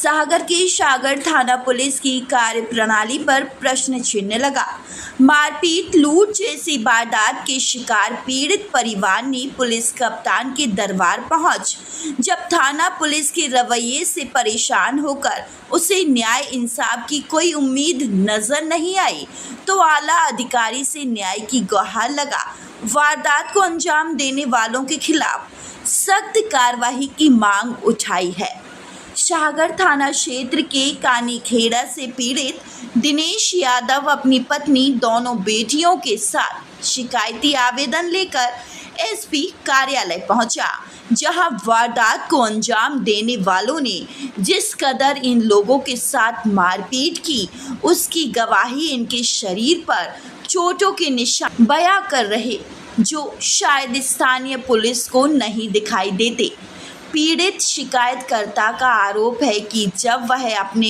सागर के सागर थाना पुलिस की कार्यप्रणाली पर प्रश्न चिन्ह लगा। मारपीट, लूट जैसी वारदात के शिकार पीड़ित परिवार ने पुलिस कप्तान के दरबार पहुंच जब थाना पुलिस के रवैये से परेशान होकर उसे न्याय इंसाफ की कोई उम्मीद नजर नहीं आई तो आला अधिकारी से न्याय की गुहार लगा। वारदात को अंजाम देने वालों के खिलाफ सख्त कार्रवाई की मांग उठाई है। सागर थाना क्षेत्र के कानीखेड़ा से पीड़ित दिनेश यादव अपनी पत्नी, दोनों बेटियों के साथ शिकायती आवेदन लेकर एसपी कार्यालय पहुंचा, जहां वारदात को अंजाम देने वालों ने जिस कदर इन लोगों के साथ मारपीट की, उसकी गवाही इनके शरीर पर चोटों के निशान बयां कर रहे, जो शायद स्थानीय पुलिस को नहीं दिखाई देते। पीड़ित शिकायतकर्ता का आरोप है कि जब वह अपने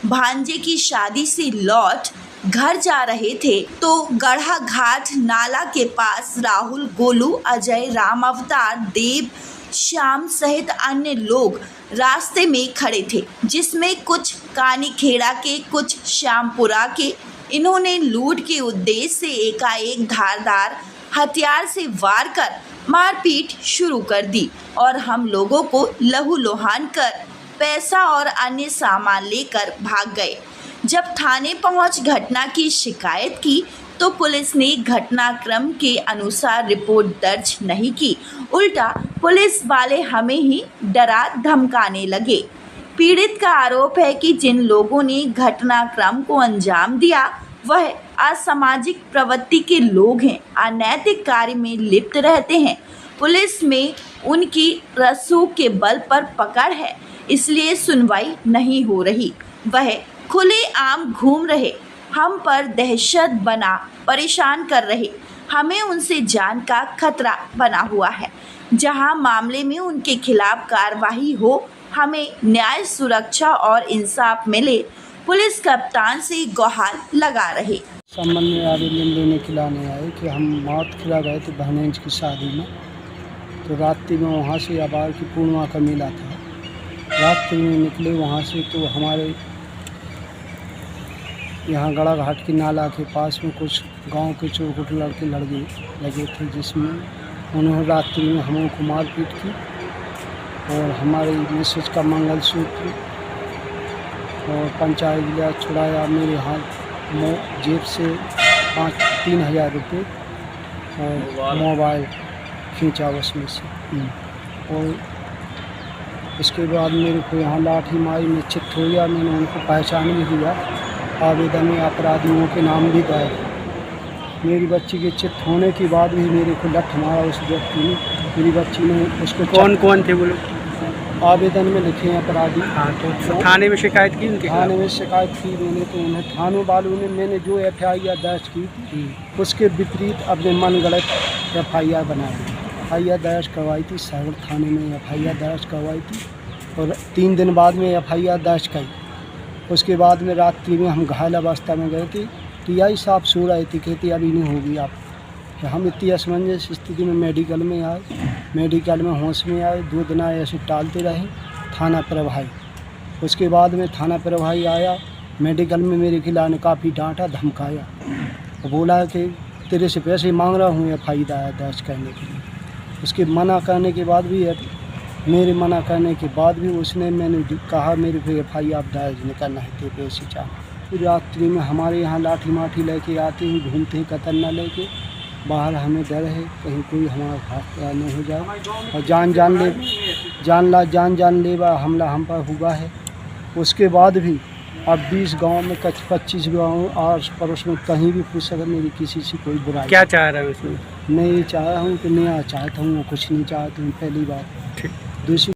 भांजे की शादी से लौट घर जा रहे थे तो गढ़ा घाट नाला के पास राहुल, गोलू, अजय, राम अवतार, देव, श्याम सहित अन्य लोग रास्ते में खड़े थे, जिसमें कुछ कानीखेड़ा के, कुछ श्यामपुरा के। इन्होंने लूट के उद्देश्य से एकाएक धारदार हथियार से वार कर मारपीट शुरू कर दी और हम लोगों को लहूलुहान कर पैसा और अन्य सामान लेकर भाग गए। जब थाने पहुंच घटना की शिकायत की तो पुलिस ने घटनाक्रम के अनुसार रिपोर्ट दर्ज नहीं की, उल्टा पुलिस वाले हमें ही डरा धमकाने लगे। पीड़ित का आरोप है कि जिन लोगों ने घटनाक्रम को अंजाम दिया वह असामाजिक प्रवृत्ति के लोग हैं, अनैतिक कार्य में लिप्त रहते हैं। पुलिस में उनकी रसूख के बल पर पकड़ है, इसलिए सुनवाई नहीं हो रही। वह खुलेआम घूम रहे, हम पर दहशत बना परेशान कर रहे। हमें उनसे जान का खतरा बना हुआ है। जहां मामले में उनके खिलाफ कार्रवाई हो, हमें न्याय, सुरक्षा और इंसाफ मिले, पुलिस कप्तान से गुहार लगा रहे। संबंध में आवेदन देने के लाने आए कि हम मौत खिला गए थे बहनेज की शादी में, तो रात्रि में वहाँ से आबार की पूर्णिमा का मेला था। रात्रि में निकले वहाँ से तो हमारे यहाँ गड़ा घाट की नाला के पास में कुछ गांव के चोरकुट लड़के लगे थे, जिसमें उन्होंने रात्रि में हम को मारपीट की और हमारे मिसेज का मंगलसूत्र और पंचायत लिया, छुड़ाया। मेरे हाथ जेब से 3,000 रुपये और मोबाइल खींचा उसमें से। और इसके बाद मेरे को यहाँ लाठी मारी में चित्त हो गया। मैंने उनको पहचान भी दिया, आवेदन में अपराधियों के नाम भी दिए। मेरी बच्ची के चित्त होने के बाद भी मेरे को लठ मारा उस व्यक्ति ने। मेरी बच्ची ने उसको कौन थे वो लोग? आवेदन में लिखे हैं अपराधी। हाँ, तो थाने में शिकायत की उनके? थाने में शिकायत की मैंने, तो उन्हें थानों वालों ने मैंने जो FIR दर्ज की थी उसके विपरीत अपने मन गलत FIR बना दी। FIR दर्ज करवाई थी, सागर थाने में FIR दर्ज करवाई थी और 3 दिन बाद में FIR दर्ज की। उसके बाद में रात्रि में हम घायल अवस्था में गए थे। TI साहब सो रहे थे, कहते अभी नहीं होगी आप। हम इतनी असमंजस स्थिति में मेडिकल में आए, मेडिकल में होश में आए। 2 दिन आए ऐसे टालते रहे। थाना प्रभारी, उसके बाद में थाना प्रभारी आया, मेडिकल में मेरे खिलाफ काफ़ी डांटा धमकाया और बोला कि तेरे से पैसे मांग रहा हूँ FIR दर्ज करने के लिए। उसके मना करने के बाद भी मेरे मना करने के बाद भी उसने मैंने कहा मेरे पे FIR दर्ज नहीं करना है, तेरे पैसे चाह। फिर रात्रि में हमारे यहाँ लाठी माठी लेके आते हैं, घूमते हैं कतर न लेके बाहर। हमें डर है कहीं कोई हमारा हाथ नहीं हो जाए और जानलेवा हमला हम पर हुआ है। उसके बाद भी अब 20 गांव में 25 गांव आस पड़ोस में कहीं भी पूछ सकते, मेरी किसी से कोई बुराई। क्या चाह रहा है उसमें? मैं ये चाह रहा हूँ कि नया चाहता हूँ, कुछ नहीं चाहता हूँ। पहली बात। दूसरी